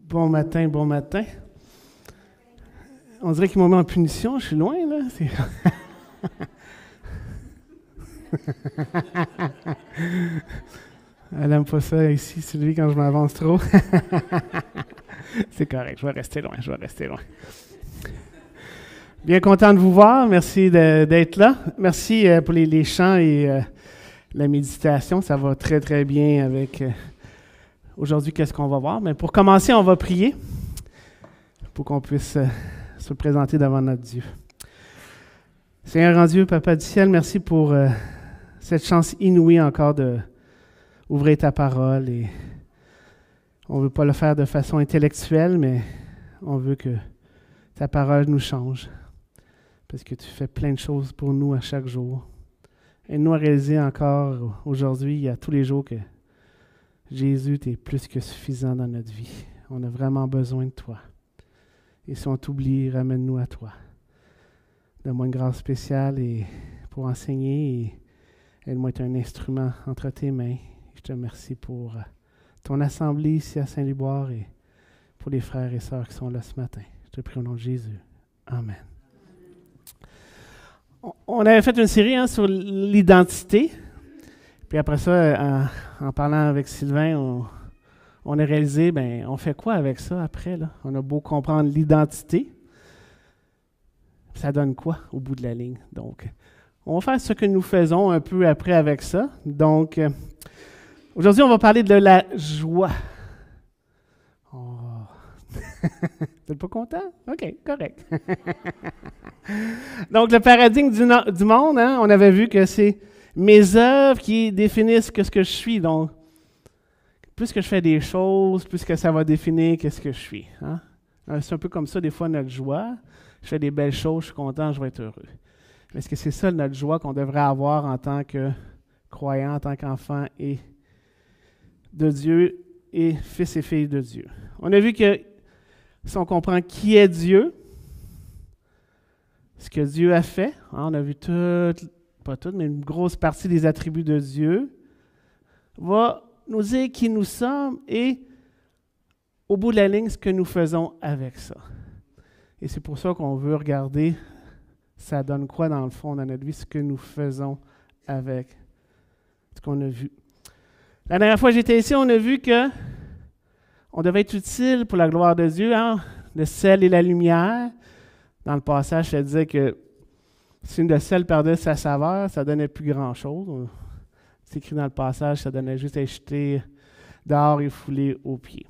Bon matin, bon matin. On dirait qu'ils m'ont mis en punition, je suis loin, là. Elle n'aime pas ça ici, Sylvie, quand je m'avance trop. C'est correct, je vais rester loin. Bien content de vous voir, merci d'être là. Merci pour les chants et la méditation, ça va très très bien avec aujourd'hui, qu'est-ce qu'on va voir. Mais pour commencer, on va prier pour qu'on puisse se présenter devant notre Dieu. Seigneur grand Dieu, Papa du ciel, merci pour cette chance inouïe encore d'ouvrir ta parole. Et on ne veut pas le faire de façon intellectuelle, mais on veut que ta parole nous change. Parce que tu fais plein de choses pour nous à chaque jour. Aide-nous à réaliser encore aujourd'hui, il y a tous les jours que Jésus, tu es plus que suffisant dans notre vie. On a vraiment besoin de toi. Et si on t'oublie, ramène-nous à toi. Donne-moi une grâce spéciale pour enseigner et aide-moi à être un instrument entre tes mains. Je te remercie pour ton assemblée ici à Saint-Liboire et pour les frères et sœurs qui sont là ce matin. Je te prie au nom de Jésus. Amen. On avait fait une série sur l'identité. Puis après ça, en parlant avec Sylvain, on a réalisé, on fait quoi avec ça après, là? On a beau comprendre l'identité. Ça donne quoi au bout de la ligne? Donc, on va faire ce que nous faisons un peu après avec ça. Donc, aujourd'hui, on va parler de la joie. Oh. Vous n'êtes pas content? OK, correct. Donc, le paradigme du monde, on avait vu que c'est mes œuvres qui définissent ce que je suis. Donc, plus que je fais des choses, plus que ça va définir qu'est-ce que je suis. Hein? C'est un peu comme ça, des fois, notre joie. Je fais des belles choses, je suis content, je vais être heureux. Mais est-ce que c'est ça notre joie qu'on devrait avoir en tant que croyant, en tant qu'enfant et de Dieu et fils et filles de Dieu? On a vu que si on comprend qui est Dieu, ce que Dieu a fait, on a vu pas tout, mais une grosse partie des attributs de Dieu, va nous dire qui nous sommes et au bout de la ligne, ce que nous faisons avec ça. Et c'est pour ça qu'on veut regarder, ça donne quoi dans le fond dans notre vie, ce que nous faisons avec ce qu'on a vu. La dernière fois que j'étais ici, on a vu que on devait être utile pour la gloire de Dieu, le sel et la lumière. Dans le passage, ça disait que si le sel perdait sa saveur, ça ne donnait plus grand-chose. C'est écrit dans le passage, ça donnait juste à jeter dehors et fouler aux pieds.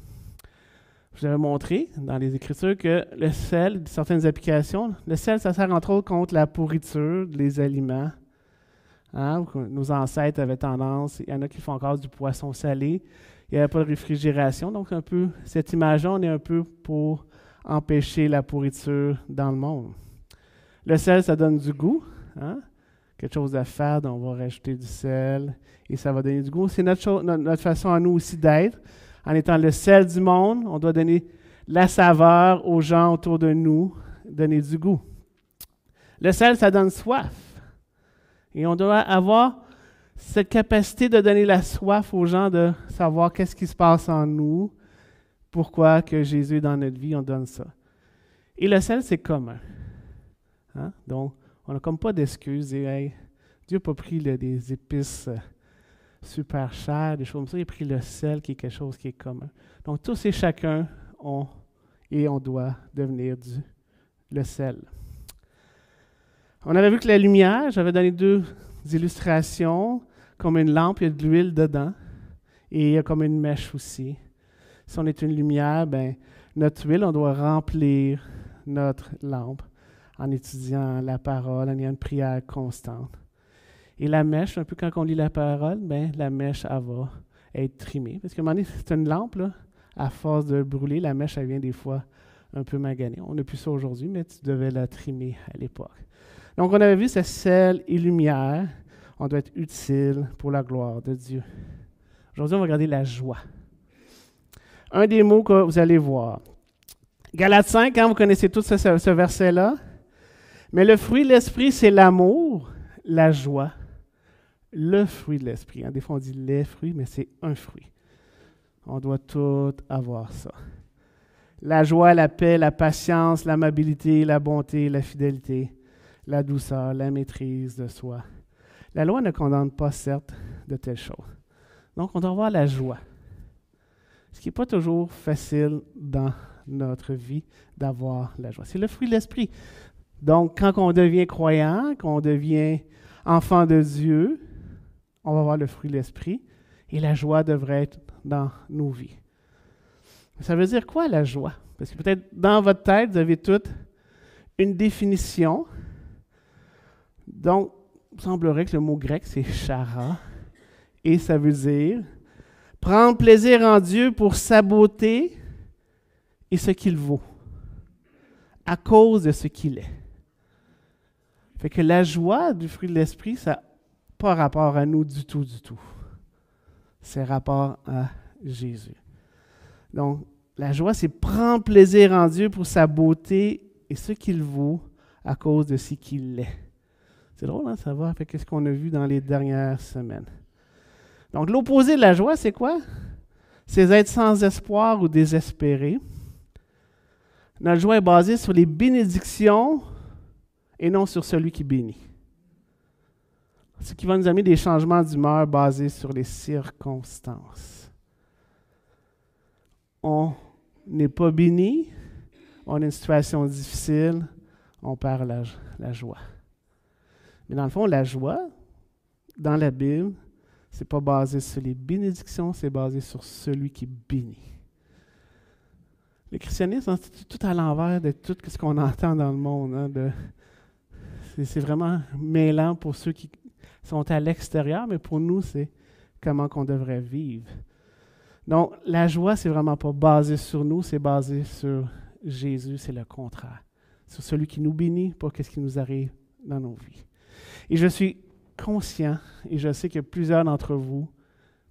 Je vous avais montré dans les Écritures que le sel, certaines applications, le sel, ça sert entre autres contre la pourriture des aliments. Nos ancêtres avaient tendance, il y en a qui font encore du poisson salé, il n'y avait pas de réfrigération, donc un peu, cette image-là, on est un peu pour empêcher la pourriture dans le monde. Le sel, ça donne du goût, quelque chose de fade, on va rajouter du sel et ça va donner du goût. C'est notre façon à nous aussi d'être. En étant le sel du monde, on doit donner la saveur aux gens autour de nous, donner du goût. Le sel, ça donne soif. Et on doit avoir cette capacité de donner la soif aux gens, de savoir qu'est-ce qui se passe en nous, pourquoi que Jésus est dans notre vie, on donne ça. Et le sel, c'est commun. Donc, on n'a comme pas d'excuses. Hey, Dieu n'a pas pris des épices super chères, des choses comme ça. Il a pris le sel qui est quelque chose qui est commun. Donc, tous et chacun ont et on doit devenir le sel. On avait vu que la lumière, j'avais donné 2 illustrations, comme une lampe, il y a de l'huile dedans, et il y a comme une mèche aussi. Si on est une lumière, notre huile, on doit remplir notre lampe en étudiant la parole, en ayant une prière constante. Et la mèche, un peu quand on lit la parole, la mèche, elle va être trimée. Parce qu'à un moment donné, c'est une lampe, là, à force de brûler, la mèche, elle vient des fois un peu maganée. On n'a plus ça aujourd'hui, mais tu devais la trimer à l'époque. Donc, on avait vu ce sel et lumière. On doit être utile pour la gloire de Dieu. Aujourd'hui, on va regarder la joie. Un des mots que vous allez voir. Galates 5, vous connaissez tous ce verset-là. Mais le fruit de l'esprit, c'est l'amour, la joie. Le fruit de l'esprit. Des fois, on dit les fruits, mais c'est un fruit. On doit tout avoir ça. La joie, la paix, la patience, l'amabilité, la bonté, la fidélité, la douceur, la maîtrise de soi. La loi ne condamne pas, certes, de telles choses. Donc, on doit avoir la joie. Ce qui n'est pas toujours facile dans notre vie d'avoir la joie. C'est le fruit de l'esprit. Donc, quand on devient croyant, qu'on devient enfant de Dieu, on va avoir le fruit de l'esprit et la joie devrait être dans nos vies. Ça veut dire quoi la joie? Parce que peut-être dans votre tête, vous avez toute une définition. Donc, il semblerait que le mot grec, c'est chara, et ça veut dire prendre plaisir en Dieu pour sa beauté et ce qu'il vaut, à cause de ce qu'il est. Fait que la joie du fruit de l'esprit, ça n'a pas rapport à nous du tout, du tout. C'est rapport à Jésus. Donc, la joie, c'est prendre plaisir en Dieu pour sa beauté et ce qu'il vaut à cause de ce qu'il est. C'est drôle, hein, ça va avec ce qu'on a vu dans les dernières semaines. Donc, l'opposé de la joie, c'est quoi? C'est être sans espoir ou désespéré. Notre joie est basée sur les bénédictions et non sur celui qui bénit. Ce qui va nous amener des changements d'humeur basés sur les circonstances. On n'est pas béni, on a une situation difficile, on perd la joie. Mais dans le fond, la joie, dans la Bible, c'est pas basé sur les bénédictions, c'est basé sur celui qui bénit. Le christianisme, c'est tout à l'envers de tout ce qu'on entend dans le monde. Hein, c'est vraiment mêlant pour ceux qui sont à l'extérieur, mais pour nous, c'est comment qu'on devrait vivre. Donc, la joie, c'est vraiment pas basé sur nous, c'est basé sur Jésus, c'est le contraire. Sur celui qui nous bénit, pas ce qui nous arrive dans nos vies. Et je suis conscient, et je sais que plusieurs d'entre vous,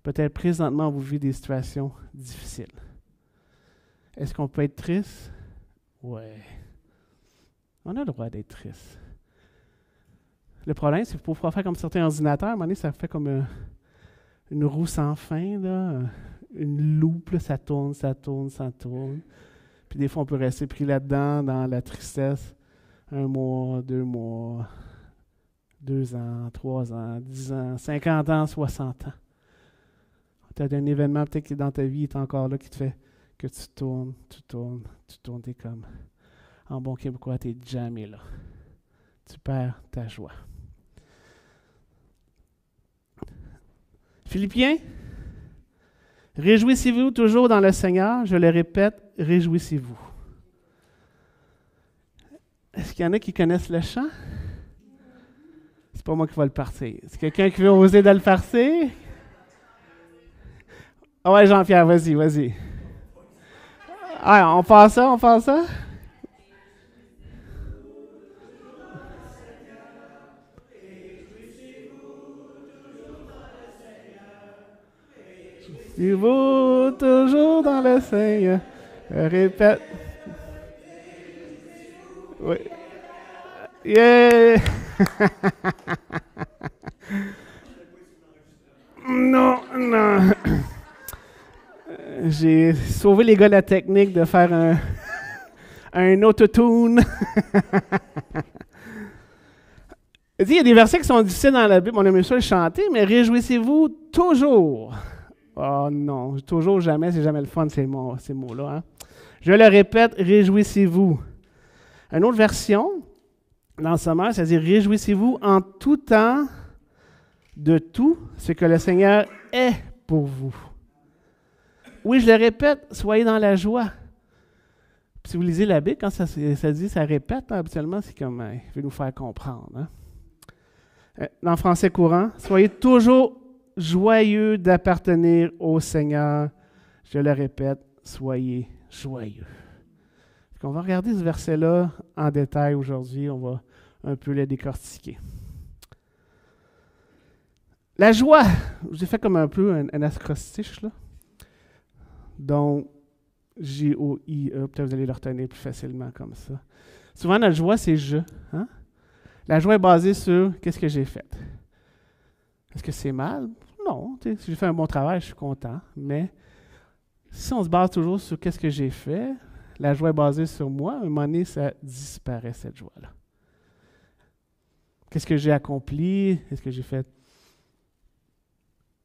peut-être présentement, vous vivez des situations difficiles. Est-ce qu'on peut être triste? Oui. On a le droit d'être triste. Le problème, c'est qu'il faut pas faire comme certains ordinateurs. À un moment donné, ça fait comme une roue sans fin, là, une loupe, là, ça tourne, ça tourne, ça tourne. Puis des fois, on peut rester pris là-dedans, dans la tristesse, 1 mois, 2 mois, 2 ans, 3 ans, 10 ans, 50 ans, 60 ans. Tu as un événement peut-être qui dans ta vie est encore là, qui te fait que tu tournes, tu tournes, tu tournes. Tu es comme, en bon québécois, tu es jamais là. Tu perds ta joie. Philippiens, réjouissez-vous toujours dans le Seigneur. Je le répète, réjouissez-vous. Est-ce qu'il y en a qui connaissent le chant? C'est pas moi qui vais le partir. C'est quelqu'un qui veut oser de le partir? Ah ouais, Jean-Pierre, vas-y, vas-y. Ah, on passe ça, on passe ça? Réjouissez-vous toujours dans le Seigneur. Répète. Oui. Yeah! Non, non. J'ai sauvé les gars de la technique de faire un autotune. Il y a des versets qui sont difficiles dans la Bible, on aime ça le chanter, mais réjouissez-vous toujours. Oh non, toujours, jamais, c'est jamais le fun ces mots-là. Hein? Je le répète, réjouissez-vous. Une autre version, dans le sommaire, ça dit réjouissez-vous en tout temps de tout ce que le Seigneur est pour vous. Oui, je le répète, soyez dans la joie. Puis si vous lisez la Bible, quand ça dit, ça répète, habituellement, c'est comme, il veut nous faire comprendre. Hein? Dans le français courant, soyez toujours joyeux d'appartenir au Seigneur. Je le répète, soyez joyeux. On va regarder ce verset-là en détail aujourd'hui. On va un peu le décortiquer. La joie, j'ai fait comme un peu un acrostiche, là. Donc, J-O-I-E, peut-être vous allez le retenir plus facilement comme ça. Souvent, notre joie, c'est « je hein? ». La joie est basée sur « qu'est-ce que j'ai fait ». Est-ce que c'est mal? Non. Si j'ai fait un bon travail, je suis content. Mais si on se base toujours sur « qu'est-ce que j'ai fait », la joie est basée sur moi, à un moment donné, ça disparaît, cette joie-là. Qu'est-ce que j'ai accompli? Est-ce que j'ai fait?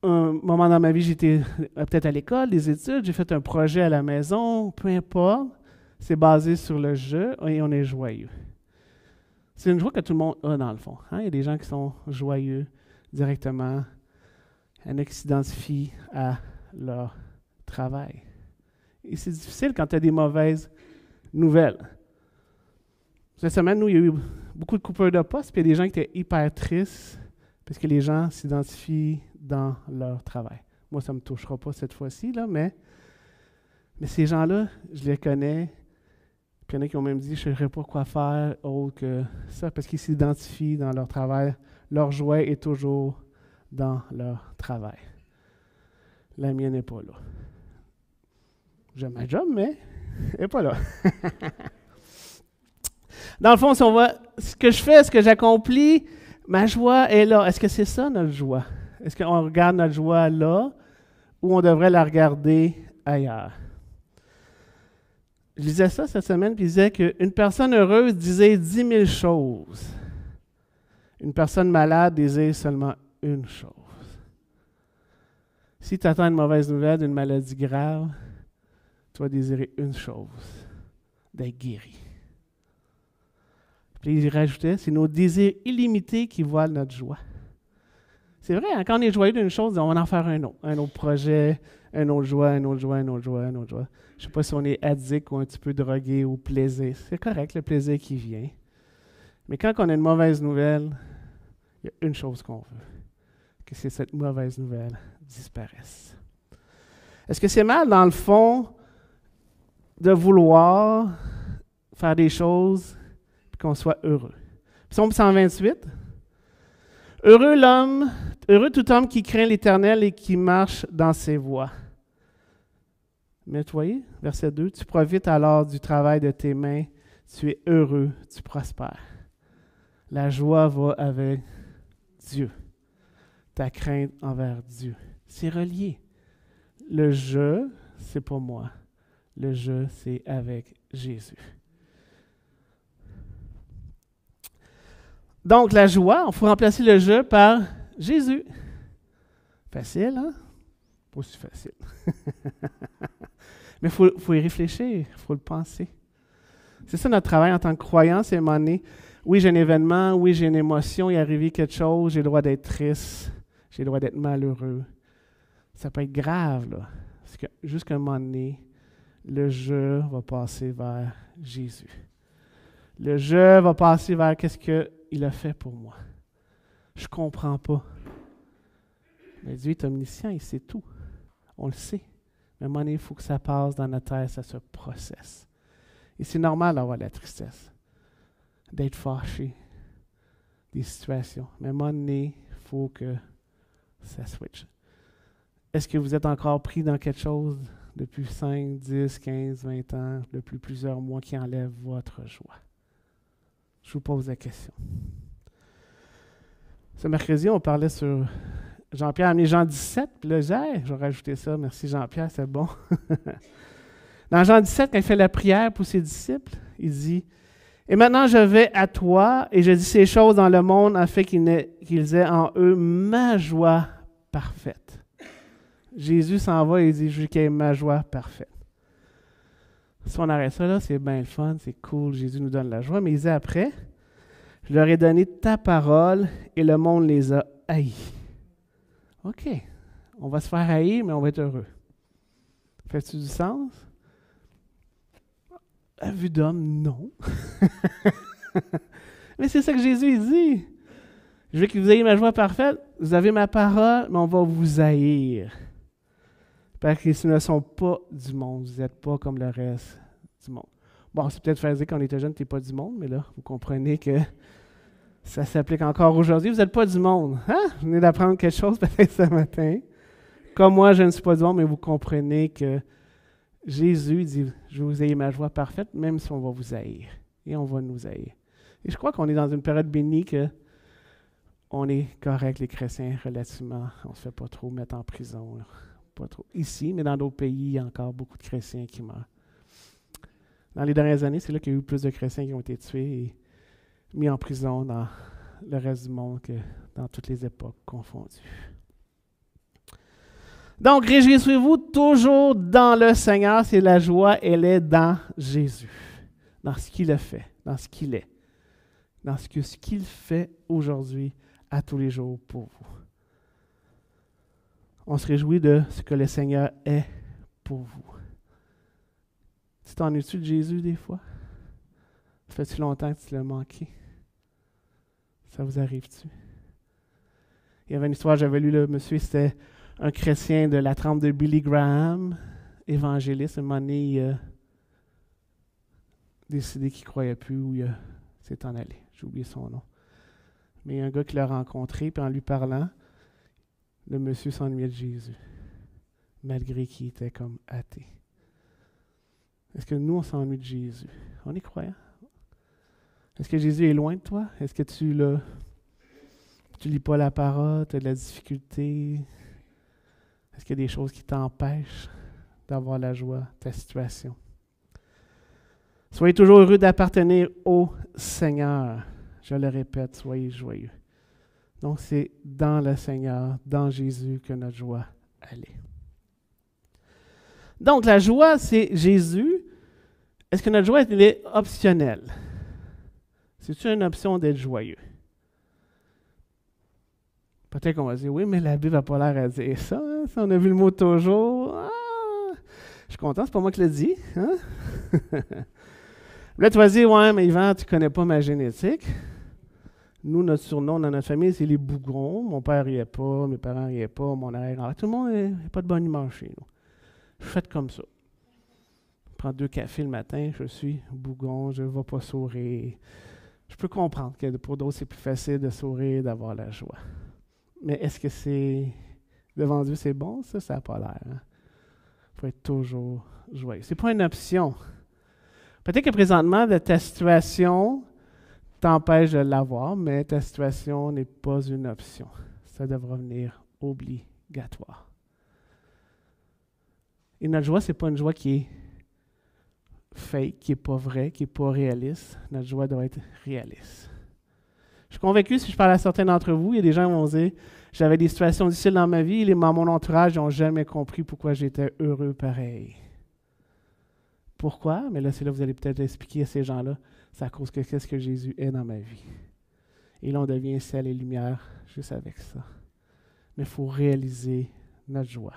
Un moment dans ma vie, j'étais peut-être à l'école, des études, j'ai fait un projet à la maison, peu importe. C'est basé sur le jeu et on est joyeux. C'est une joie que tout le monde a dans le fond. Hein? Il y a des gens qui sont joyeux directement. Il y en a qui s'identifient à leur travail. Et c'est difficile quand tu as des mauvaises nouvelles. Cette semaine, nous, il y a eu beaucoup de coupeurs de poste, puis il y a des gens qui étaient hyper tristes parce que les gens s'identifient dans leur travail. Moi, ça ne me touchera pas cette fois-ci, là, mais ces gens-là, je les connais. Puis il y en a qui ont même dit, je ne saurais pas quoi faire autre que ça, parce qu'ils s'identifient dans leur travail. Leur joie est toujours dans leur travail. La mienne n'est pas là. J'aime ma job, mais elle n'est pas là. Dans le fond, si on voit ce que je fais, ce que j'accomplis, ma joie est là. Est-ce que c'est ça notre joie? Est-ce qu'on regarde notre joie là ou on devrait la regarder ailleurs? Je lisais ça cette semaine, puis il disait qu'une personne heureuse disait 10 000 choses. Une personne malade désire seulement une chose. Si tu attends une mauvaise nouvelle d'une maladie grave, tu vas désirer une chose, d'être guéri. Puis il rajoutait, c'est nos désirs illimités qui voilent notre joie. C'est vrai, hein, quand on est joyeux d'une chose, on va en faire un autre projet, un autre joie, un autre joie, un autre joie, un autre joie. Je ne sais pas si on est addict ou un petit peu drogué au plaisir. C'est correct, le plaisir qui vient. Mais quand on a une mauvaise nouvelle, il y a une chose qu'on veut, que c'est cette mauvaise nouvelle disparaisse. Est-ce que c'est mal, dans le fond, de vouloir faire des choses et qu'on soit heureux? Psaume 128. Heureux tout homme qui craint l'Éternel et qui marche dans ses voies. Mais vous voyez, verset 2, tu profites alors du travail de tes mains, tu es heureux, tu prospères. La joie va avec Dieu. Ta crainte envers Dieu. C'est relié. Le je, c'est pas moi. Le je, c'est avec Jésus. Donc, la joie, il faut remplacer le je par Jésus. Facile, hein? Pas si facile. Mais il faut y réfléchir, il faut le penser. C'est ça notre travail en tant que croyant, c'est à un moment donné, oui, j'ai un événement, oui, j'ai une émotion, il est arrivé quelque chose, j'ai le droit d'être triste, j'ai le droit d'être malheureux. Ça peut être grave, là. Parce que jusqu'à un moment donné, le je va passer vers Jésus. Le je va passer vers qu'est-ce qu'il a fait pour moi. Je ne comprends pas. Mais Dieu est omniscient, il sait tout. On le sait. Mais à un moment donné, il faut que ça passe dans notre tête, ça se processe. Et c'est normal d'avoir de la tristesse, d'être fâché, des situations. Mais à un moment donné, il faut que ça switch. Est-ce que vous êtes encore pris dans quelque chose depuis 5, 10, 15, 20 ans, depuis plusieurs mois qui enlève votre joie? Je vous pose la question. Ce mercredi, on parlait sur... Jean-Pierre a amené Jean 17, puis là, j'ai rajouté ça. Merci Jean-Pierre, c'est bon. Dans Jean 17, quand il fait la prière pour ses disciples, il dit « Et maintenant je vais à toi, et je dis ces choses dans le monde afin qu'ils aient en eux ma joie parfaite. » Jésus s'en va et il dit « Je veux qu'il ait ma joie parfaite. » Si on arrête ça, là, c'est bien le fun, c'est cool, Jésus nous donne la joie, mais il dit après « Je leur ai donné ta parole, et le monde les a haïs. » OK, on va se faire haïr, mais on va être heureux. Fait-tu du sens? À vue d'homme, non. Mais c'est ça que Jésus dit. Je veux que vous ayez ma joie parfaite. Vous avez ma parole, mais on va vous haïr. Parce qu'ils ne sont pas du monde. Vous n'êtes pas comme le reste du monde. Bon, c'est peut-être faire dire quand on était jeune, tu n'es pas du monde, mais là, vous comprenez que ça s'applique encore aujourd'hui. Vous n'êtes pas du monde. Hein? Vous venez d'apprendre quelque chose peut-être ce matin. Comme moi, je ne suis pas du monde, mais vous comprenez que Jésus dit, je vais vous ayez ma joie parfaite, même si on va vous haïr. Et on va nous haïr. Et je crois qu'on est dans une période bénie que on est correct, les chrétiens, relativement. On ne se fait pas trop mettre en prison. Pas trop ici, mais dans d'autres pays, il y a encore beaucoup de chrétiens qui meurent. Dans les dernières années, c'est là qu'il y a eu plus de chrétiens qui ont été tués et mis en prison dans le reste du monde que dans toutes les époques confondues. Donc, réjouissez-vous toujours dans le Seigneur. C'est la joie, elle est dans Jésus, dans ce qu'il a fait, dans ce qu'il est, dans ce qu'il fait aujourd'hui, à tous les jours pour vous. On se réjouit de ce que le Seigneur est pour vous. Tu t'ennuies-tu de Jésus des fois? Ça fait-tu longtemps que tu l'as manqué? Ça vous arrive-tu? Il y avait une histoire, j'avais lu le monsieur, c'était un chrétien de la trempe de Billy Graham, évangéliste. À un moment donné, il a décidé qu'il ne croyait plus ou il s'est en allé. J'ai oublié son nom. Mais il y a un gars qui l'a rencontré, puis en lui parlant, le monsieur s'ennuyait de Jésus, malgré qu'il était comme athée. Est-ce que nous, on s'ennuie de Jésus? On est croyants? Est-ce que Jésus est loin de toi? Est-ce que tu lis pas la parole, tu as de la difficulté? Est-ce qu'il y a des choses qui t'empêchent d'avoir la joie de ta situation? Soyez toujours heureux d'appartenir au Seigneur. Je le répète, soyez joyeux. Donc, c'est dans le Seigneur, dans Jésus, que notre joie elle est. Donc, la joie, c'est Jésus. Est-ce que notre joie, elle est optionnelle? C'est-tu une option d'être joyeux? Peut-être qu'on va dire, oui, mais la Bible n'a pas l'air à dire ça. Hein? Si on a vu le mot toujours, je suis content, c'est pas moi qui l'ai dit. Hein? Là, tu vas dire, ouais, mais Yvan, tu ne connais pas ma génétique. Nous, notre surnom dans notre famille, c'est les bougons. Mon père riait pas, mes parents riaient pas, mon arrière. Tout le monde n'est pas de bonne humeur chez nous. Je suis fait comme ça. Je prends 2 cafés le matin, je suis bougon, je ne vais pas sourire. Je peux comprendre que pour d'autres, c'est plus facile de sourire, d'avoir la joie. Mais est-ce que c'est devant Dieu, c'est bon? Ça n'a pas l'air. Il faut être toujours joyeux. Ce n'est pas une option. Peut-être que présentement, ta situation t'empêche de l'avoir, mais ta situation n'est pas une option. Ça devra venir obligatoire. Et notre joie, ce n'est pas une joie qui est fake, qui n'est pas vraie, qui n'est pas réaliste. Notre joie doit être réaliste. Je suis convaincu, si je parle à certains d'entre vous, il y a des gens qui vont dire « J'avais des situations difficiles dans ma vie, et mon entourage n'ont jamais compris pourquoi j'étais heureux pareil. » Pourquoi? Mais là, c'est là que vous allez peut-être expliquer à ces gens-là, c'est à cause que qu'est-ce que Jésus est dans ma vie. Et là, on devient sel et lumière juste avec ça. Mais il faut réaliser notre joie.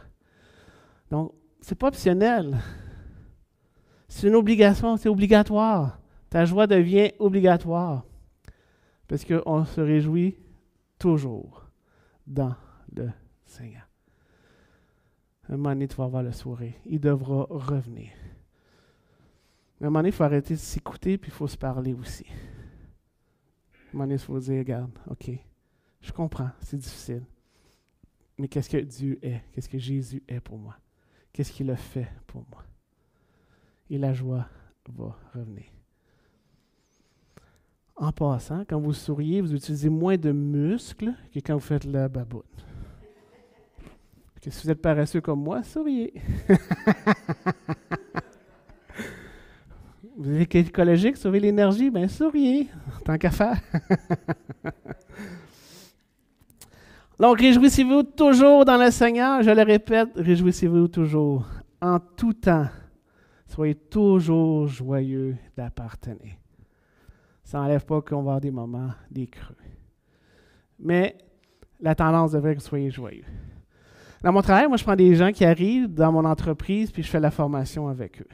Donc, c'est pas optionnel. C'est une obligation, c'est obligatoire. Ta joie devient obligatoire. Parce qu'on se réjouit toujours dans le Seigneur. À un moment donné, tu vas avoir le sourire. Il devra revenir. Mais à un moment donné, il faut arrêter de s'écouter, puis il faut se parler aussi. À un moment donné, il faut dire, regarde, OK, je comprends, c'est difficile. Mais qu'est-ce que Dieu est? Qu'est-ce que Jésus est pour moi? Qu'est-ce qu'il a fait pour moi? Et la joie va revenir. En passant, quand vous souriez, vous utilisez moins de muscles que quand vous faites la baboune. Si vous êtes paresseux comme moi, souriez. Vous êtes écologique, sauvez l'énergie, bien souriez, tant qu'à faire. Donc, réjouissez-vous toujours dans le Seigneur. Je le répète, réjouissez-vous toujours. En tout temps, soyez toujours joyeux d'appartenir. Ça n'enlève pas qu'on va avoir des moments, des creux. Mais la tendance devrait être que vous soyez joyeux. Dans mon travail, moi, je prends des gens qui arrivent dans mon entreprise, puis je fais la formation avec eux.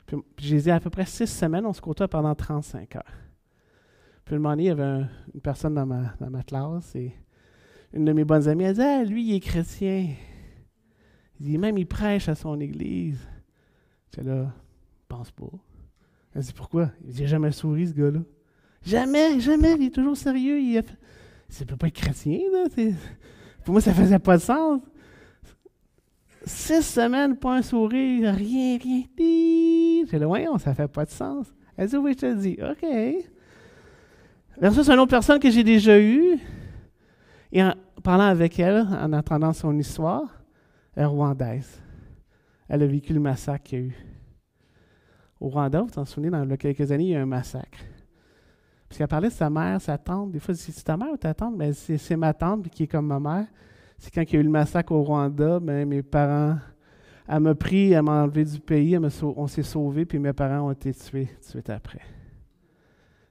Puis je les ai à peu près 6 semaines, on se côtoie pendant 35 heures. Puis un moment donné, il y avait une personne dans ma classe, et une de mes bonnes amies, elle dit « Ah, lui, il est chrétien. » Il dit « Même, il prêche à son église. » J'étais là, « pense pas. » Elle dit « Pourquoi? » Il dit « J'ai jamais souri, ce gars-là. » Jamais, jamais, il est toujours sérieux. Il ne peut pas être chrétien, là. Pour moi, ça faisait pas de sens. 6 semaines, pas un sourire, rien. J'ai dit, voyons, ça fait pas de sens. Elle dit, oui, je te le dis. OK. Versus une autre personne que j'ai déjà eue, et en parlant avec elle, en entendant son histoire, elle est rwandaise. Elle a vécu le massacre qu'il y a eu. Au Rwanda, vous vous en souvenez, il y a quelques années, il y a eu un massacre. Puis elle parlait de sa mère, sa tante. Des fois, c'est ta mère ou ta tante? Ben, c'est ma tante, puis qui est comme ma mère. C'est quand il y a eu le massacre au Rwanda, ben, mes parents, elle m'a pris, elle m'a enlevé du pays, on s'est sauvés, puis mes parents ont été tués tout de suite après.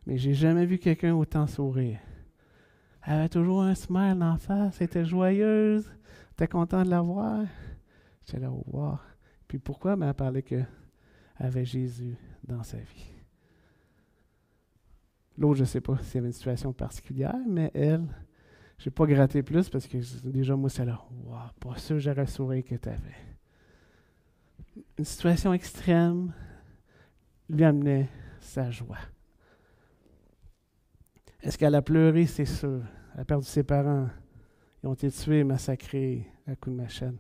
Mais j'ai jamais vu quelqu'un autant sourire. Elle avait toujours un smile en face, elle était joyeuse, elle était contente de la voir. J'étais là, wow. Puis pourquoi? Ben, elle parlait qu'elle avait Jésus dans sa vie. L'autre, je ne sais pas s'il y avait une situation particulière, mais elle, je n'ai pas gratté plus parce que déjà, moi, c'est là, wow, pas sûr j'aurais souri que tu avais. Une situation extrême lui amenait sa joie. Est-ce qu'elle a pleuré? C'est sûr. Elle a perdu ses parents. Ils ont été tués, massacrés à coups de machette.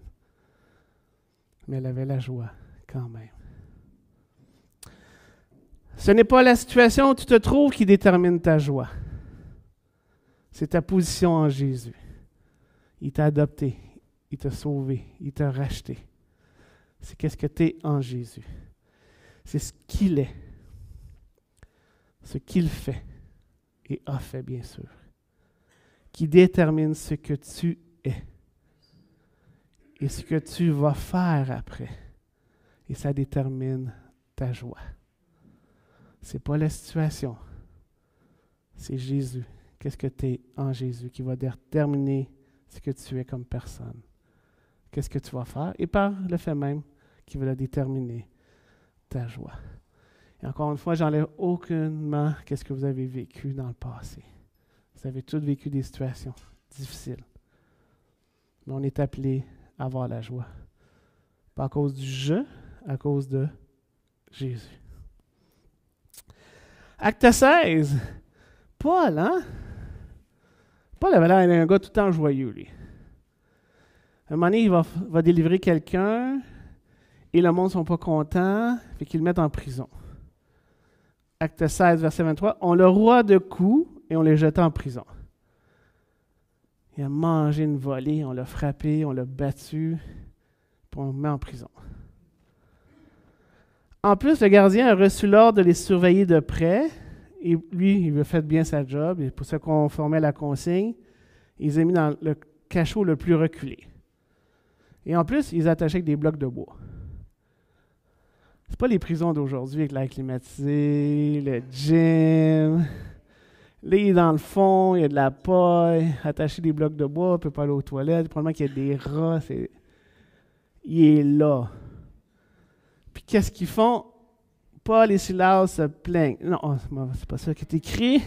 Mais elle avait la joie quand même. Ce n'est pas la situation où tu te trouves qui détermine ta joie. C'est ta position en Jésus. Il t'a adopté, il t'a sauvé, il t'a racheté. C'est qu'est-ce que tu es en Jésus. C'est ce qu'il est, ce qu'il fait et a fait, bien sûr, qui détermine ce que tu es et ce que tu vas faire après. Et ça détermine ta joie. Ce n'est pas la situation, c'est Jésus. Qu'est-ce que tu es en Jésus qui va déterminer ce que tu es comme personne. Qu'est-ce que tu vas faire? Et par le fait même qui va déterminer ta joie. Et encore une fois, j'enlève aucunement qu'est-ce que vous avez vécu dans le passé. Vous avez tous vécu des situations difficiles. Mais on est appelé à avoir la joie. Pas à cause du je, à cause de Jésus. Acte 16. Paul, hein? Paul avait l'air d'un gars tout le temps joyeux, lui. À un moment donné, il va délivrer quelqu'un et le monde ne sont pas contents, fait qu'ils le mettent en prison. Acte 16, verset 23. On le roua de coups et on le jeta en prison. Il a mangé une volée, on l'a frappé, on l'a battu, puis on le met en prison. En plus, le gardien a reçu l'ordre de les surveiller de près. Et lui, il a fait bien sa job. Et pour se conformer à la consigne, il les a mis dans le cachot le plus reculé. Et en plus, ils les attachaient avec des blocs de bois. C'est pas les prisons d'aujourd'hui avec l'air climatisé, le gym. Là, il est dans le fond, il y a de la paille, attaché des blocs de bois, il ne peut pas aller aux toilettes. Probablement qu'il y a des rats. Il est là. Puis qu'est-ce qu'ils font? Paul et Silas se plaignent. Non, c'est pas ça qui est écrit.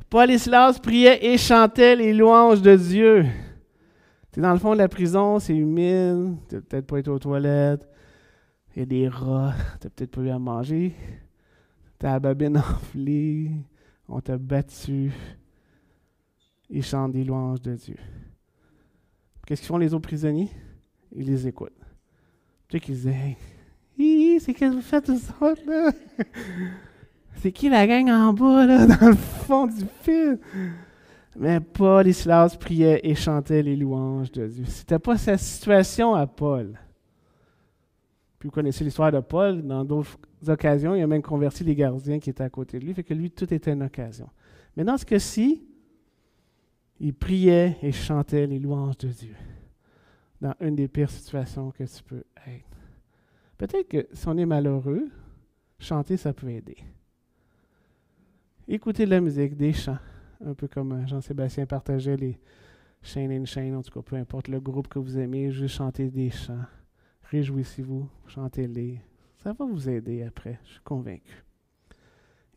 Paul et Silas priaient et chantaient les louanges de Dieu. Tu es dans le fond de la prison, c'est humide, tu n'as peut-être pas été aux toilettes, il y a des rats, tu n'as peut-être pas eu à manger, tu as la babine enflée, on t'a battu. Ils chantent des louanges de Dieu. Qu'est-ce qu'ils font les autres prisonniers? Ils les écoutent. Tu sais qu'ils disent, hey, c'est qu'est-ce que vous faites tous autres, là? C'est qui la gang en bas, là, dans le fond du film? Mais Paul et Silas priaient et chantaient les louanges de Dieu. C'était pas sa situation à Paul. Puis vous connaissez l'histoire de Paul. Dans d'autres occasions, il a même converti les gardiens qui étaient à côté de lui. Fait que lui, tout était une occasion. Mais dans ce cas-ci, il priait et chantait les louanges de Dieu. Dans une des pires situations que tu peux être. Peut-être que si on est malheureux, chanter, ça peut aider. Écouter de la musique, des chants, un peu comme Jean-Sébastien partageait les Shane and Shane, en tout cas, peu importe le groupe que vous aimez, juste chanter des chants. Réjouissez-vous, chantez-les. Ça va vous aider après, je suis convaincu.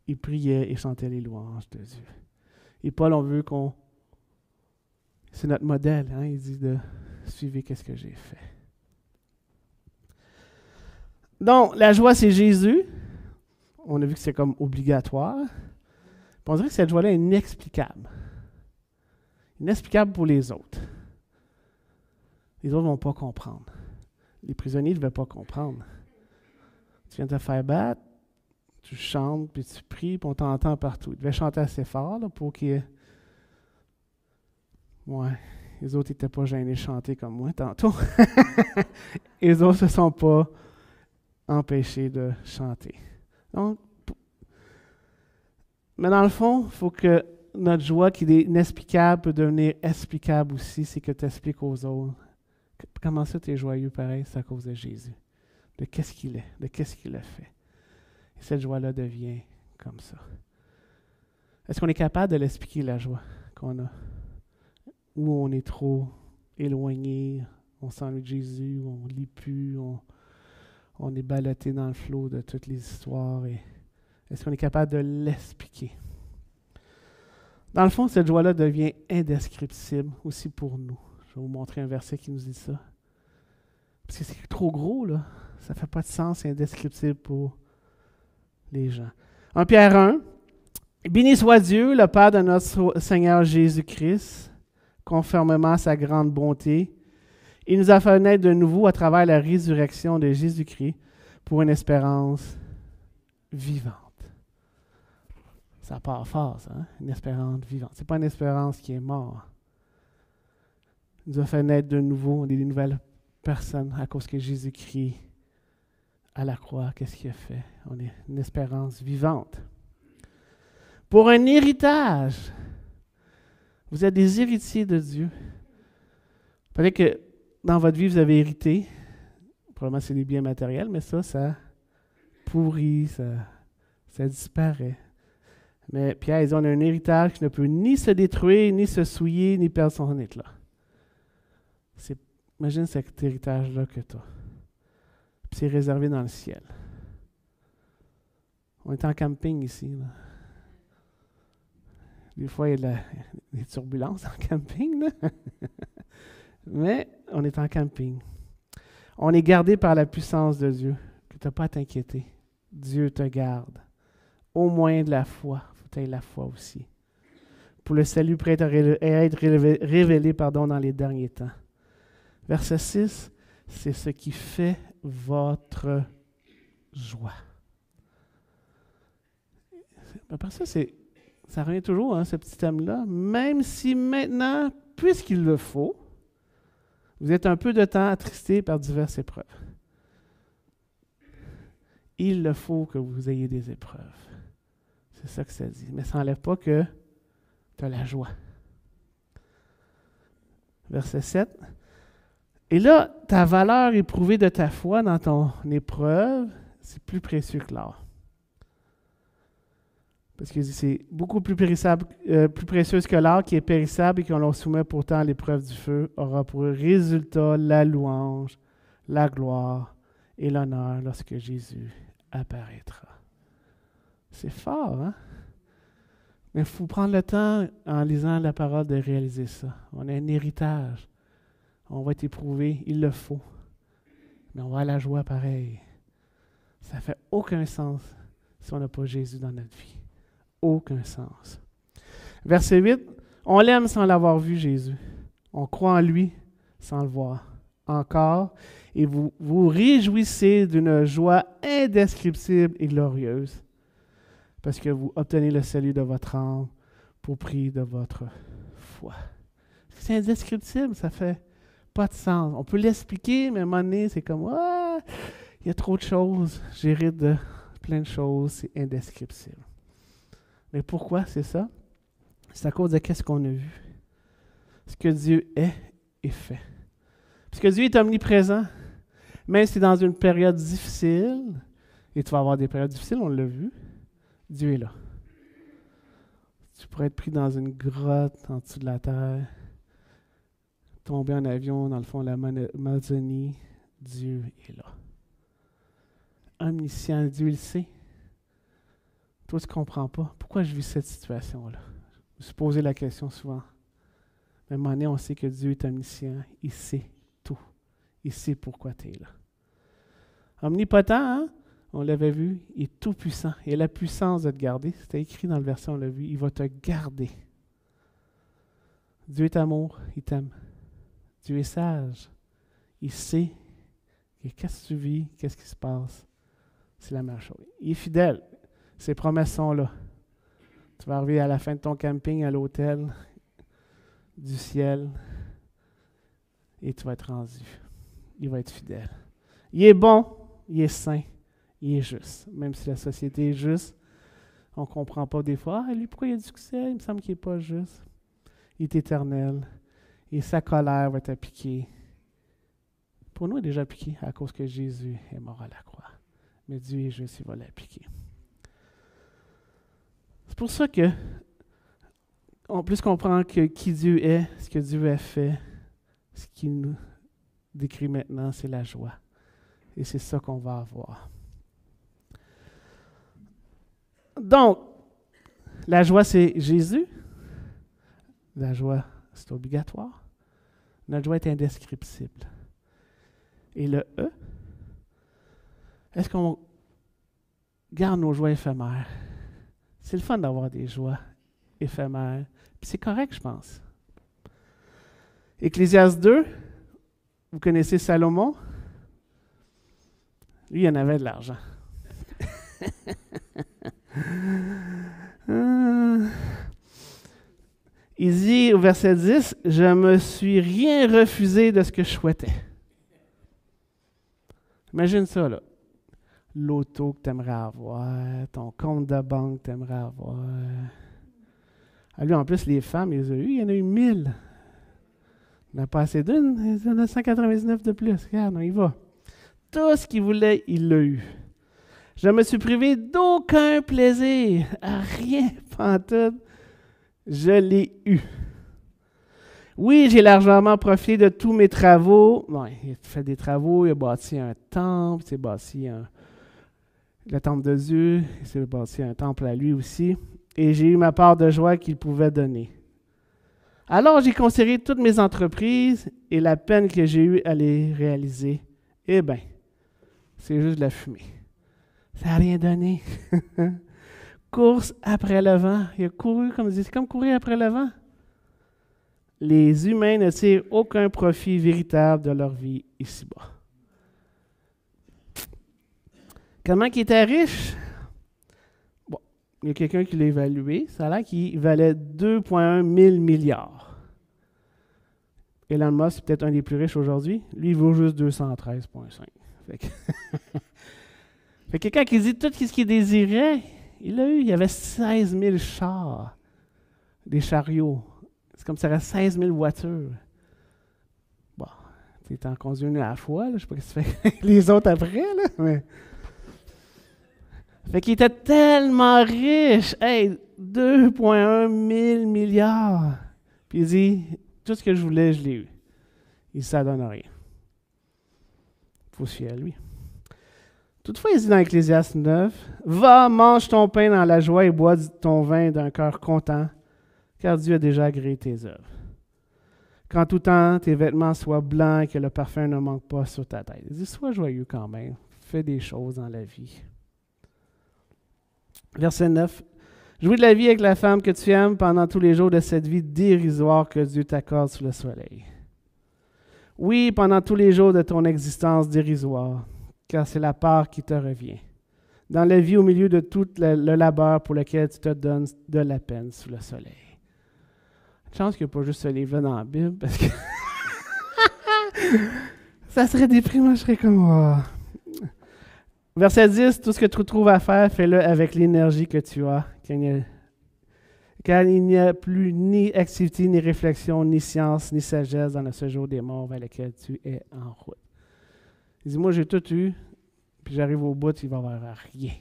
Il priait et chantait les louanges de Dieu. Et Paul, on veut qu'on... C'est notre modèle, hein? Il dit de suivre qu'est-ce que j'ai fait. Donc, la joie, c'est Jésus. On a vu que c'est comme obligatoire. Puis on dirait que cette joie-là est inexplicable. Inexplicable pour les autres. Les autres ne vont pas comprendre. Les prisonniers ne veulent pas comprendre. Tu viens de te faire battre, tu chantes, puis tu pries, puis on t'entend partout. Ils devaient chanter assez fort là, pour qu'il y ait... Ouais, les autres n'étaient pas gênés de chanter comme moi tantôt. Les autres ne se sont pas empêcher de chanter. Donc, mais dans le fond, il faut que notre joie qui est inexplicable peut devenir explicable aussi, c'est que tu expliques aux autres. Comment ça, tu es joyeux pareil? C'est à cause de Jésus. De qu'est-ce qu'il est, de qu'est-ce qu'il a fait. Et cette joie-là devient comme ça. Est-ce qu'on est capable de l'expliquer, la joie qu'on a? Ou on est trop éloigné, on s'ennuie de Jésus, on ne lit plus, on est ballotté dans le flot de toutes les histoires. Et est-ce qu'on est capable de l'expliquer? Dans le fond, cette joie-là devient indescriptible aussi pour nous. Je vais vous montrer un verset qui nous dit ça. Parce que c'est trop gros, là. Ça ne fait pas de sens, c'est indescriptible pour les gens. 1 Pierre 1. Béni soit Dieu, le Père de notre Seigneur Jésus-Christ, conformément à sa grande bonté. Il nous a fait naître de nouveau à travers la résurrection de Jésus-Christ pour une espérance vivante. Ça part fort, ça, hein? Une espérance vivante. Ce n'est pas une espérance qui est morte. Il nous a fait naître de nouveau, on est des nouvelles personnes à cause que Jésus-Christ, à la croix, qu'est-ce qu'il a fait? On est une espérance vivante. Pour un héritage. Vous êtes des héritiers de Dieu. Peut-être que dans votre vie, vous avez hérité. Probablement, c'est des biens matériels, mais ça pourrit, ça disparaît. Mais Pierre, on a un héritage qui ne peut ni se détruire, ni se souiller, ni perdre son éclat. Imagine cet héritage-là que tu as. Puis c'est réservé dans le ciel. On est en camping ici. Là. Des fois, il y a des turbulences en camping. Là. Mais on est en camping. On est gardé par la puissance de Dieu. Que tu n'as pas à t'inquiéter. Dieu te garde. Au moins de la foi. Il faut que tu aies la foi aussi. Pour le salut prêt à être révélé dans les derniers temps. Verset 6, c'est ce qui fait votre joie. Après ça, ça revient toujours, hein, ce petit thème-là. Même si maintenant, puisqu'il le faut, vous êtes un peu de temps attristé par diverses épreuves. Il le faut que vous ayez des épreuves. C'est ça que ça dit. Mais ça n'enlève pas que tu as la joie. Verset 7. Et là, ta valeur éprouvée de ta foi dans ton épreuve, c'est plus précieux que l'or. Parce que c'est beaucoup plus précieuse que l'or qui est périssable et qu'on l'on soumet pourtant à l'épreuve du feu, aura pour résultat la louange, la gloire et l'honneur lorsque Jésus apparaîtra. C'est fort, hein? Mais il faut prendre le temps, en lisant la parole, de réaliser ça. On a un héritage. On va être éprouvé, il le faut. Mais on va à la joie pareil. Ça ne fait aucun sens si on n'a pas Jésus dans notre vie. Aucun sens. Verset 8, on l'aime sans l'avoir vu, Jésus. On croit en lui sans le voir. Encore, et vous vous réjouissez d'une joie indescriptible et glorieuse, parce que vous obtenez le salut de votre âme pour prix de votre foi. C'est indescriptible, ça fait pas de sens. On peut l'expliquer, mais à un moment donné, c'est comme, il y a trop de choses, j'hérite de plein de choses, c'est indescriptible. Mais pourquoi c'est ça? C'est à cause de qu'est-ce qu'on a vu. Ce que Dieu est et fait. Parce que Dieu est omniprésent. Même si c'est dans une période difficile, et tu vas avoir des périodes difficiles, on l'a vu, Dieu est là. Tu pourrais être pris dans une grotte en dessous de la terre, tomber en avion dans le fond de la Amazonie, Dieu est là. Omniscient, Dieu le sait. Toi, tu ne comprends pas. Pourquoi je vis cette situation-là? Je me suis posé la question souvent. Mais à un moment donné, on sait que Dieu est omniscient. Il sait tout. Il sait pourquoi tu es là. Omnipotent, hein? On l'avait vu, il est tout puissant. Il a la puissance de te garder. C'était écrit dans le verset, on l'a vu. Il va te garder. Dieu est amour, il t'aime. Dieu est sage. Il sait que qu'est-ce que tu vis, qu'est-ce qui se passe. C'est la meilleure chose. Il est fidèle. Ses promesses sont là. Tu vas arriver à la fin de ton camping à l'hôtel du ciel et tu vas être rendu. Il va être fidèle. Il est bon. il est saint, il est juste. Même si la société est juste, on ne comprend pas des fois. Ah, lui, pourquoi il a du succès? Il me semble qu'il n'est pas juste. Il est éternel. Et sa colère va être appliquée. Pour nous, elle est déjà appliquée à cause que Jésus est mort à la croix. Mais Dieu est juste, il va l'appliquer. C'est pour ça que, en plus comprendre que qui Dieu est, ce que Dieu a fait, ce qu'il nous décrit maintenant, c'est la joie. Et c'est ça qu'on va avoir. Donc, la joie, c'est Jésus. La joie, c'est obligatoire. Notre joie est indescriptible. Et le E, est-ce qu'on garde nos joies éphémères? C'est le fun d'avoir des joies éphémères. Puis c'est correct, je pense. Ecclésiaste 2, vous connaissez Salomon? Lui, il en avait de l'argent. Il dit au verset 10, « Je me suis rien refusé de ce que je souhaitais. » Imagine ça, là. L'auto que tu aimerais avoir, ton compte de banque que tu aimerais avoir. Ah, lui, en plus, les femmes, il y en a eu 1000. Il n'a pas assez d'une, il y en a 199 de plus. Regarde, on y va. Tout ce qu'il voulait, il l'a eu. Je me suis privé d'aucun plaisir, à rien, pantoute. Je l'ai eu. Oui, j'ai largement profité de tous mes travaux. Bon, il a fait des travaux, il a bâti un temple, il s'est bâti le temple de Dieu, il s'est bâti un temple à lui aussi. Et j'ai eu ma part de joie qu'il pouvait donner. Alors j'ai considéré toutes mes entreprises et la peine que j'ai eue à les réaliser. Eh bien, c'est juste de la fumée. Ça n'a rien donné. Course après le vent. Il a couru, c'est comme courir après le vent. Les humains ne tirent aucun profit véritable de leur vie ici-bas. Comment il était riche? Bon, il y a quelqu'un qui l'a évalué. Ça a l'air qu'il valait 2,1 000 milliards. Elon Musk, c'est peut-être un des plus riches aujourd'hui. Lui, il vaut juste 213,5. Fait que quand il dit tout ce qu'il désirait, il l'a eu. Il y avait 16 000 chars, des chariots. C'est comme si ça avait 16 000 voitures. Bon, tu es en conduit une à la fois, là. Je ne sais pas ce que tu fais les autres après, là, mais... Fait qu'il était tellement riche. Hey, 2,1 000 milliards. Puis il dit, tout ce que je voulais, je l'ai eu. Il ne s'adonne rien. Il faut se fier à lui. Toutefois, il dit dans Ecclésiaste 9, « Va, mange ton pain dans la joie et bois ton vin d'un cœur content, car Dieu a déjà agréé tes œuvres. Qu'en tout temps, tes vêtements soient blancs et que le parfum ne manque pas sur ta tête. » Il dit, sois joyeux quand même. Fais des choses dans la vie. Verset 9. « Jouis de la vie avec la femme que tu aimes pendant tous les jours de cette vie dérisoire que Dieu t'accorde sous le soleil. Oui, pendant tous les jours de ton existence dérisoire, car c'est la part qui te revient. Dans la vie au milieu de tout le labeur pour lequel tu te donnes de la peine sous le soleil. » Une chance qu'il n'y a pas juste ce livre-là dans la Bible, parce que ça serait déprimant, je serais comme... Oh. Verset 10, « Tout ce que tu trouves à faire, fais-le avec l'énergie que tu as, car il n'y a plus ni activité, ni réflexion, ni science, ni sagesse dans le séjour des morts vers lequel tu es en route. » Il dit, moi j'ai tout eu, puis j'arrive au bout, il va y avoir rien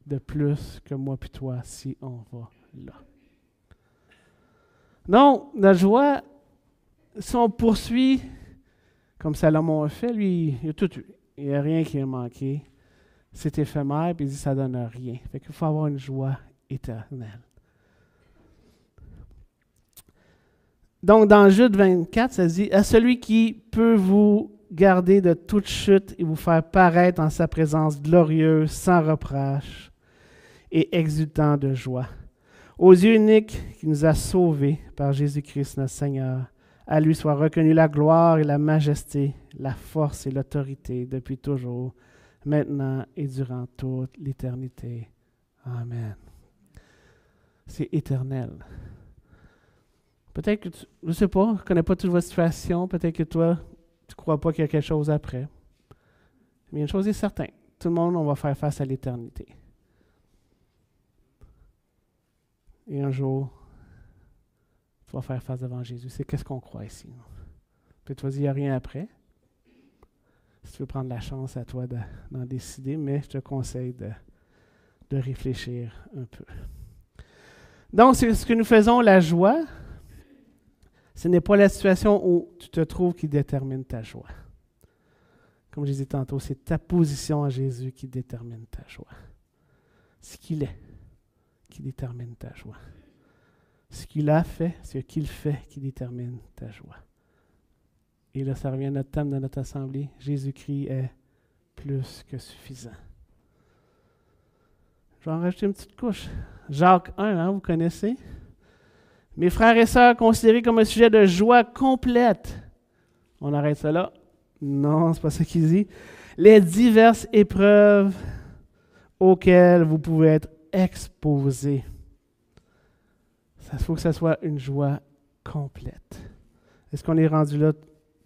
de plus que moi puis toi si on va là. Donc, la joie, si on poursuit, comme Salomon a fait, lui, il a tout eu. Il n'y a rien qui a manqué. C'est éphémère, puis il dit, ça ne donne rien. Fait qu'il faut avoir une joie éternelle. Donc, dans Jude 24, ça dit, « À celui qui peut vous garder de toute chute et vous faire paraître en sa présence glorieuse, sans reproche et exultant de joie. Aux yeux uniques qui nous a sauvés par Jésus-Christ notre Seigneur, à lui soit reconnue la gloire et la majesté, la force et l'autorité depuis toujours, maintenant et durant toute l'éternité. Amen. » C'est éternel. Peut-être que je ne sais pas, je ne connais pas toute votre situation, peut-être que toi, tu ne crois pas qu'il y a quelque chose après. Mais une chose est certaine, tout le monde, on va faire face à l'éternité. Et un jour, tu vas faire face devant Jésus. C'est qu'est-ce qu'on croit ici. Peut-être tu vas dire, il n'y a rien après. Si tu veux prendre la chance à toi d'en décider, mais je te conseille de réfléchir un peu. Donc, c'est ce que nous faisons, la joie, ce n'est pas la situation où tu te trouves qui détermine ta joie. Comme je disais tantôt, c'est ta position à Jésus qui détermine ta joie. Ce qu'il est qui détermine ta joie. Ce qu'il a fait, ce qu'il fait qui détermine ta joie. Et là, ça revient à notre thème de notre assemblée. Jésus-Christ est plus que suffisant. Je vais en rajouter une petite couche. Jacques 1, vous connaissez? Mes frères et sœurs, considérés comme un sujet de joie complète. On arrête ça là? Non, c'est pas ça qu'il dit. Les diverses épreuves auxquelles vous pouvez être exposés. Il faut que ça soit une joie complète. Est-ce qu'on est rendu là?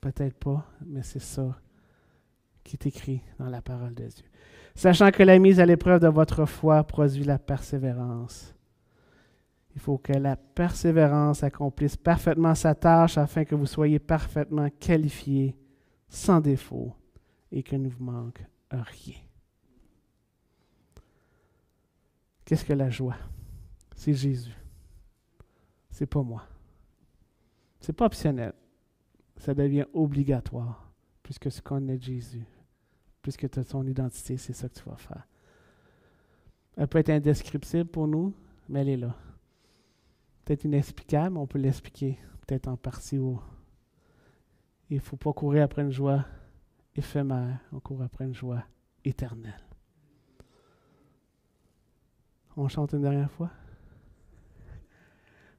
Peut-être pas, mais c'est ça qui est écrit dans la parole de Dieu. Sachant que la mise à l'épreuve de votre foi produit la persévérance. Il faut que la persévérance accomplisse parfaitement sa tâche afin que vous soyez parfaitement qualifiés, sans défaut, et que ne vous manque rien. Qu'est-ce que la joie? C'est Jésus. C'est pas moi. C'est pas optionnel. Ça devient obligatoire, puisque tu connais Jésus, puisque tu as son identité, c'est ça que tu vas faire. Elle peut être indescriptible pour nous, mais elle est là. Peut-être inexplicable, mais on peut l'expliquer, peut-être en partie. Il ne faut pas courir après une joie éphémère, on court après une joie éternelle. On chante une dernière fois?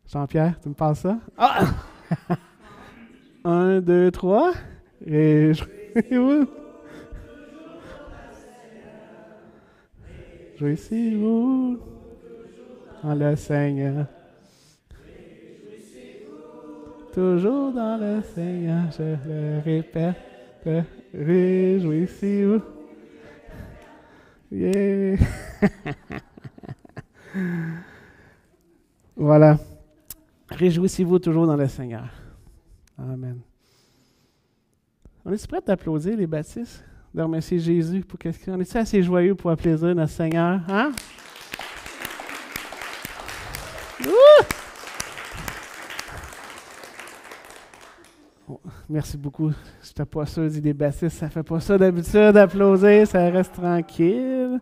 Jean-Pierre, tu me passes ça? Ah! 1, 2, 3. Réjouissez-vous. Réjouissez-vous dans le Seigneur. Toujours dans le Seigneur, je le répète. Réjouissez-vous. Yeah. Voilà. Réjouissez-vous toujours dans le Seigneur. Amen. On est-tu prêts à applaudir les baptistes? De remercier Jésus pour qu'est-ce qu'on est-tu assez joyeux pour applaudir notre Seigneur? Hein? Oh, merci beaucoup. Je n'étais pas sûr des baptistes. Ça ne fait pas ça d'habitude d'applaudir. Ça reste tranquille.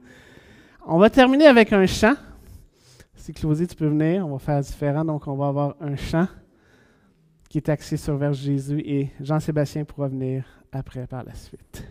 On va terminer avec un chant. Si Claudie, tu peux venir, on va faire différent. Donc, on va avoir un chant qui est axé sur vers Jésus et Jean-Sébastien pourra venir après par la suite.